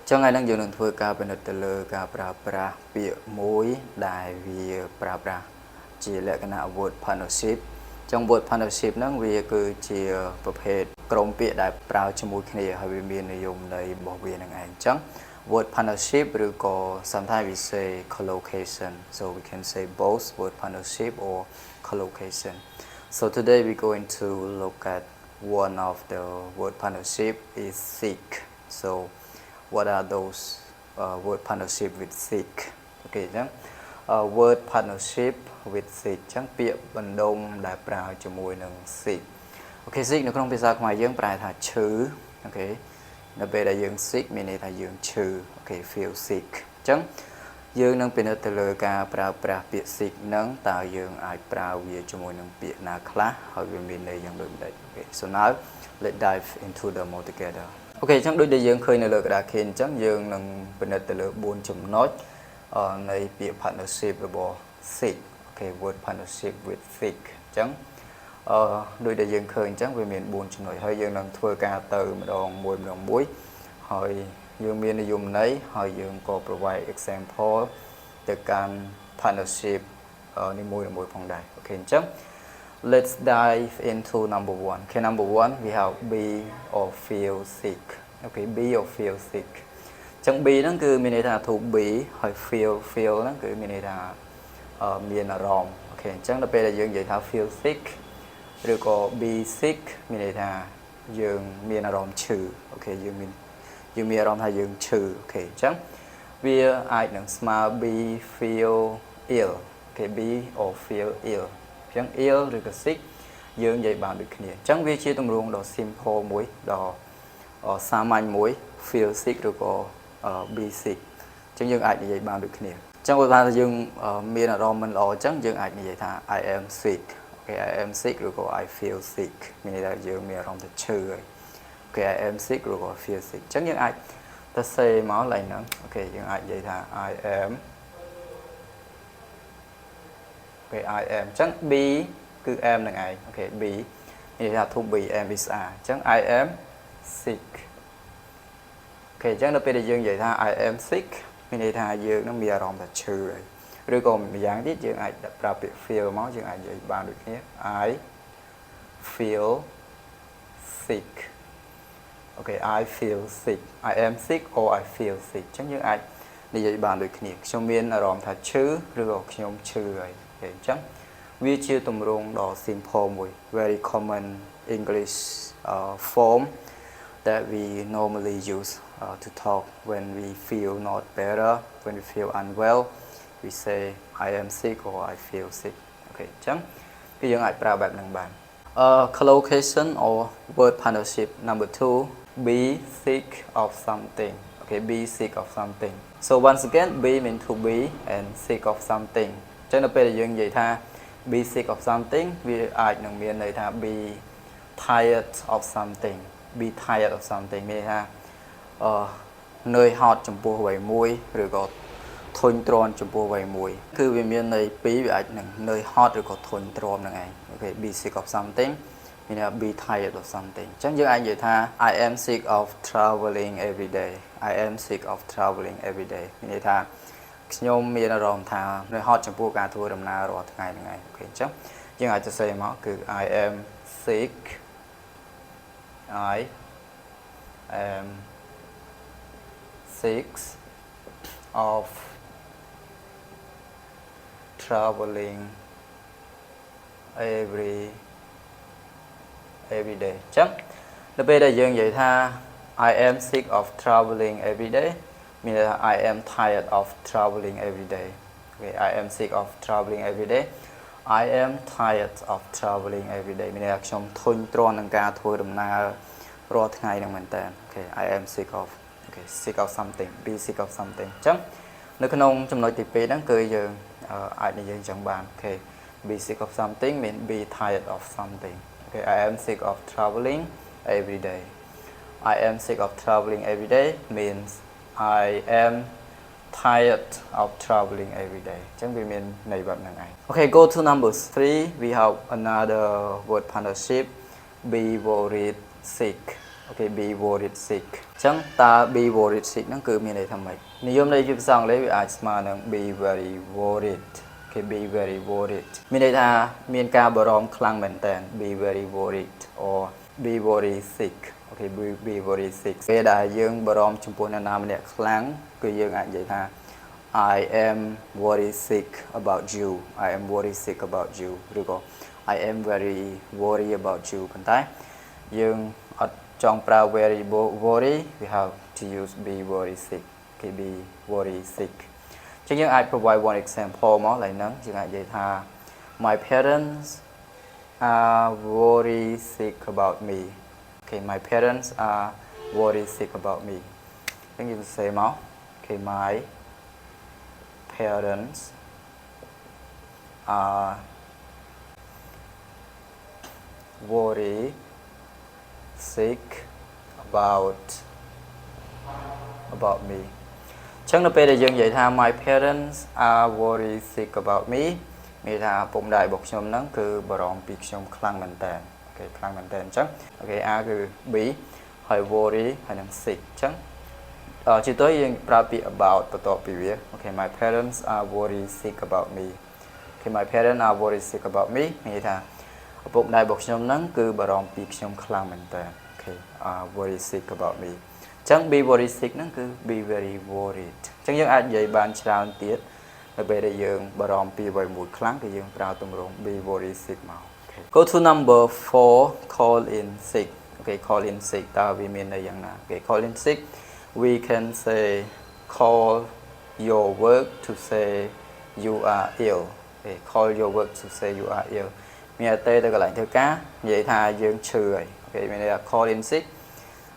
trong ngày đang dùng đường thưa ca bên tờ lơ ca pra bịa mối đài vì pra chỉ lệ cái nào word partnership trong word partnership năng vì cứ chỉประเภท กรม bịa đài pra ជាមួយគ្នា ហើយវាមាននិយមន័យរបស់វានឹងឯងចឹង word partnership ឬក៏ sometimes we say collocation so we can say both word partnership or collocation so today we're going to look at one of the word partnership is seek so what are those word partnership with seek okay ចឹង word partnership with seek ចឹងពាក្យបណ្ដុំដែលប្រើជាមួយនឹង seek អូខេ seek នៅក្នុងភាសាខ្មែរយើងប្រែថាឈឺអូខេនៅពេលដែលយើង seek មានន័យថាយើងឈឺអូខេ feel sick ចឹងយើងនឹងពិនិត្យទៅលើការប្រើប្រាស់ពាក្យ seek ហ្នឹងតើយើងអាចប្រើវាជាមួយនឹងពាក្យណាខ្លះហើយវាមានន័យយ៉ាងដូចម្ដេចអូខេ so now let's dive into them all together អូខេអញ្ចឹងដូចដែលយើងឃើញនៅលើក្តារខៀនអញ្ចឹងយើងនឹងពិនិត្យទៅលើ4ចំណុចនៃពាក្យ partnership របស់ seek អូខេ word partnership with seek អញ្ចឹងដូចដែលយើងឃើញអញ្ចឹងវាមាន4ចំណុចហើយយើងនឹងធ្វើការទៅម្ដងមួយហើយយើងមាននិយមន័យហើយយើងក៏ provide example ទៅកាន់ partnership នីមួយៗផងដែរអូខេអញ្ចឹងlet's dive into number 1 okay number 1 we have be or feel sick okay be or feel sick ចឹង be ហ្នឹងគឺមានន័យថា to be ហើយ feel ហ្នឹងគឺមានន័យថាមានអារម្មណ៍អូខេអញ្ចឹងដល់ពេលដែលយើងនិយាយថា feel sick ឬក៏ be sick មានន័យថាយើងមានអារម្មណ៍ឈឺអូខេយើងមានអារម្មណ៍ថាយើងឈឺអូខេអញ្ចឹងវាអាចនឹងស្មើ be feel ill អូខេ be or feel ill អញ្ចឹង ill ឬក៏ sick យើងនិយាយបានដូចគ្នាអញ្ចឹងវាជាទម្រង់ដ៏ simple មួយដ៏សាមញ្ញមួយ feel sick ឬក៏ be sick អញ្ចឹងយើងអាចនិយាយបានដូចគ្នាអញ្ចឹងបើថាយើងមានអារម្មណ៍មិនល្អអញ្ចឹងយើងអាចនិយាយថា I am sick អូខេ I am sick ឬក៏ I feel sick មានន័យថាយើងមានអារម្មណ៍ថាឈឺហើយអូខេ I am sick ឬក៏ feel sick អញ្ចឹងយើងអាចទៅ say មកឡើងហ្នឹងអូខេយើងអាចនិយាយថា I am okay I am អញ្ចឹង be គឺ am នឹងឯងអូខេ be មានន័យថា to be am is are អញ្ចឹង I am sick អូខេអញ្ចឹងដល់ពេលដែលយើងនិយាយថា I am sick មានន័យថាយើងនឹងមានអារម្មណ៍ថាឈឺហើយឬក៏ម្យ៉ាងទៀតយើងអាចប្រើពាក្យ feel មកយើងអាចនិយាយបានដូចគ្នា I feel sick អូខេ I feel sick I am sick or I feel sick អញ្ចឹងយើងអាចនិយាយបានដូចគ្នាខ្ញុំមានអារម្មណ៍ថាឈឺឬក៏ខ្ញុំឈឺហើយអញ្ចឹងវាជាទម្រង់ដ៏ simple មួយ very common English form that we normally use to talk when we feel not better when we feel unwell we say I am sick or I feel sick អូខេអញ្ចឹងគឺយើងអាចប្រើបែបហ្នឹងបានcollocation or word partnership number 2 be sick of something okay be sick of something so once again be means to be and sick of something អញ្ចឹងនៅពេលដែលយើងនិយាយថា be sick of something វាអាចនឹងមានន័យថា be tired of something be tired of something មានន័យថានឿយហត់ចំពោះអ្វីមួយឬក៏ធុញទ្រាន់ចំពោះអ្វីមួយគឺវាមានន័យពីរវាអាចនឹងនឿយហត់ឬក៏ធុញទ្រាន់ហ្នឹងឯងអូខេ be sick of something មានន័យថា be tired of something អញ្ចឹងយើងអាចនិយាយថា I am sick of traveling every day I am sick of traveling every day មានន័យថាខ្ញុំមានអារម្មណ៍ថានឿយហត់ចំពោះការធ្វើដំណើររាល់ថ្ងៃហ្នឹងឯងអូខេអញ្ចឹងយើងអាចទៅសេមកគឺ I am sick I am sick of traveling every day អញ្ចឹងដល់ពេលដែលយើងនិយាយថា I am sick of traveling every day មានន័យថា I am tired of traveling every day okay I am sick of traveling every day I am tired of traveling every day មានន័យថាខ្ញុំធុញទ្រាន់នឹងការធ្វើដំណើររាល់ថ្ងៃហ្នឹងមែនតើ okay I am sick of okay sick of something be sick of something អញ្ចឹងនៅក្នុងចំណុចទី2ហ្នឹងគឺយើងអាចនិយាយអញ្ចឹងបាន okay be sick of something means be tired of something okay I am sick of traveling every day I am sick of traveling every day means I am tired of traveling every day អញ្ចឹងវាមានន័យបែបហ្នឹងឯង okay go to number 3 we have another word partnership be worried sick okay be worried sick chẳng ta be worried sick nó cứ miền này thầm mấy niệm đây chụp sang lấy ai mà nó be very worried cái be very worried miền này tha miền ca bờ rom khăng mền tèn be very worried or be very sick okay be very sick cái đại dương bờ rom chung pôn nam này khăng cứ dương ai vậy tha I am very sick about you I am very sick about you được không I am very worried about you phần tay dương trong pra very worry we have to use be very sick okay be very sick chẳng những I provide one example mà lại nắng chẳng hạn vậy tha my parents are very sick about me okay my parents are very sick about me can you say mà okay my parents are worry sick about me chẳng nó bây giờ vậy tha my parents are worry sick about me mi tha bụng đại bọc nhôm nắng cứ bờ rong bị nhôm khăng mình tàn okay khăng mình tàn chẳng okay a cứ bí hơi worry hay năng sick chẳng chỉ tới những prapi about tập bị việc okay my parents are worry sick about me okay my parents are worry sick about me mi tha bụng đại bọc nhôm nắng cứ bờ rong bị nhôm khăng mình tàn okay worry sick about me chẳng be very sick nó cứ be very worried chẳng những ai vậy bạn trao tiết là về đây dương bờ rong bị vài một kháng thì dương trao tụm rong be very sick màu go to number 4 call in sick okay call in sick ta vì miền này dạng nào okay call in sick we can say call your work to say you are ill okay call your work to say you are ill miền tây ta gọi lại theo cá vậy thà dương trừ okay miền này là call in sick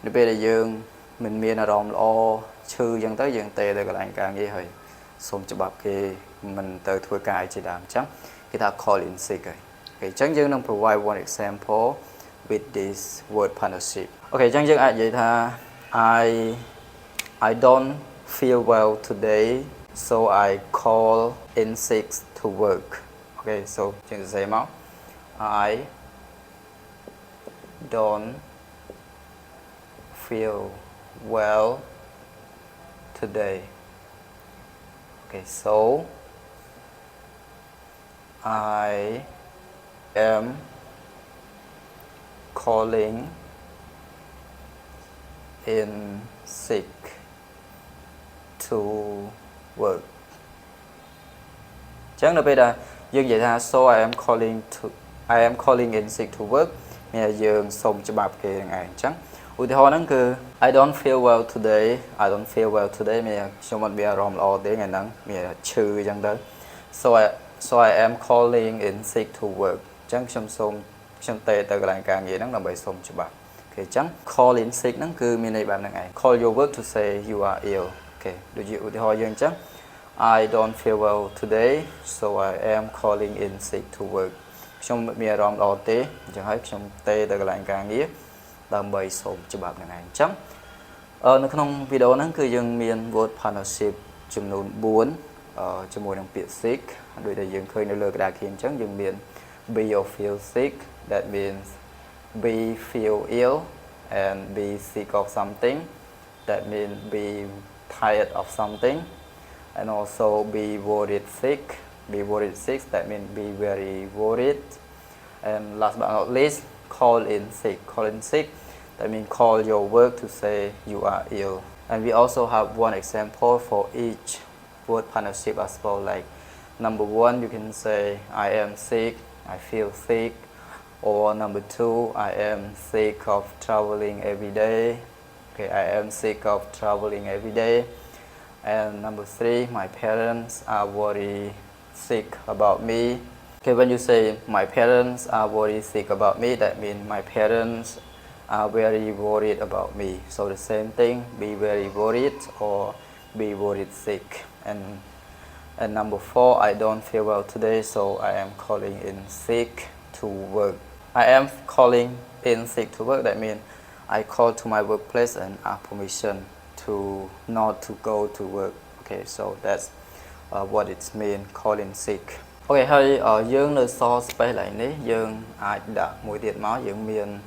để về đây dương mình miền là rong lo trừ dân tới dân tây ta gọi lại càng gì hơi xong cho bạp cái mình tới thua cài chỉ đảm chắc cái ta call in sick rồi okay chẳng dương đang provide one example with this word partnership okay chẳng dương ai vậy tha I don't feel well today so I call in sick to work okay so chẳng say máu I don't feel well today okay so I am calling in sick to work chẳng được bây giờ dương vậy tha so I am calling in sick to work nhà dương xong cho bạp kì ngày chẳng ủi thì hồi nắng cứ I don't feel well today I don't feel well today mẹ cho mình bây giờ ròm lo tới ngày nắng mẹ trừ chẳng tới so I am calling in sick to work chẳng xong tê tới cái càng gì nắng là bài xong cho bạn okay chẳng call in sick nắng cứ mẹ này bạn này call your work to say you are ill okay được gì ủi thì hồi dương chẳng I don't feel well today so I am calling in sick to work xong mẹ ròm lo tới chẳng hết xong tê tới cái càng gì làm bài xong cho bạn này chẳng ở trong video nó cứ dừng miền word partnership chừng nôn 4 cho mùi năng biệt sick đôi đây dừng khơi nó lừa đà khiến chẳng dừng miền be or feel sick that means be feel ill and be sick of something that means be tired of something and also be worried sick that means be very worried and last but not least call in sick that means call your work to say you are ill and we also have one example for each word partnership as well like number 1 you can say I am sick I feel sick or number 2 I am sick of traveling every day okay I am sick of traveling every day and number 3 my parents are very sick about me okay when you say my parents are very sick about me that means my parents are very worried about me so the same thing be very worried or be worried sick and number 4 I don't feel well today so I am calling in sick to work I am calling in sick to work that means I call to my workplace and ask permission to not to go to work okay so that's what it means calling sick okay hơi ở dương nơi so space lại ní dương ai đã mũi điện máu dương miền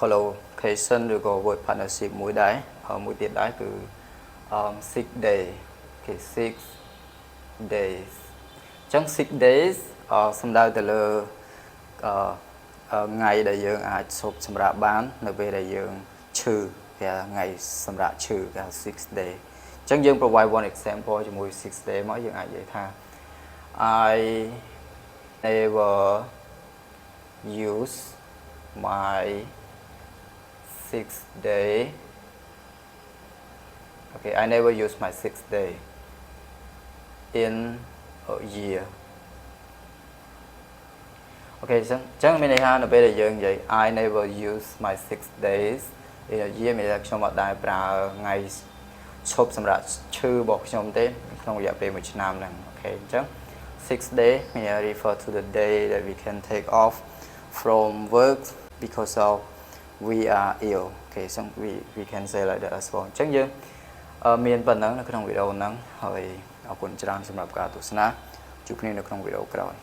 collocation rồi có word partnership mũi đáy មួយទៀតដែរគឺ 6 day គេ 6 days អញ្ចឹង 6 days សំដៅទៅលើថ្ងៃដែលយើងអាចឈប់សម្រាកបាននៅពេលដែលយើងឈឺគេថ្ងៃសម្រាប់ឈឺគេ6 day អញ្ចឹងយើង provide one example ជាមួយ 6 day មកយើងអាចនិយាយថា I never use my 6 day okay I never use my 6 day in a year អូខេអញ្ចឹងមានន័យថានៅពេលដែលយើងនិយាយ I never use my 6 days in a year មានន័យថាខ្ញុំអត់ដែរប្រើថ្ងៃឈប់សម្រាប់ឈឺរបស់ខ្ញុំទេក្នុងរយៈពេល1ឆ្នាំហ្នឹងអូខេអញ្ចឹង 6 day may refer to the day that we can take off from work because of we are ill okay so we can say like that as well អញ្ចឹងយើងមានប៉ុណ្ណឹងនៅក្នុងវីដេអូហ្នឹងហើយអរគុណច្រើនសម្រាប់ការទស្សនាជួបគ្នានៅក្នុងវីដេអូក្រោយ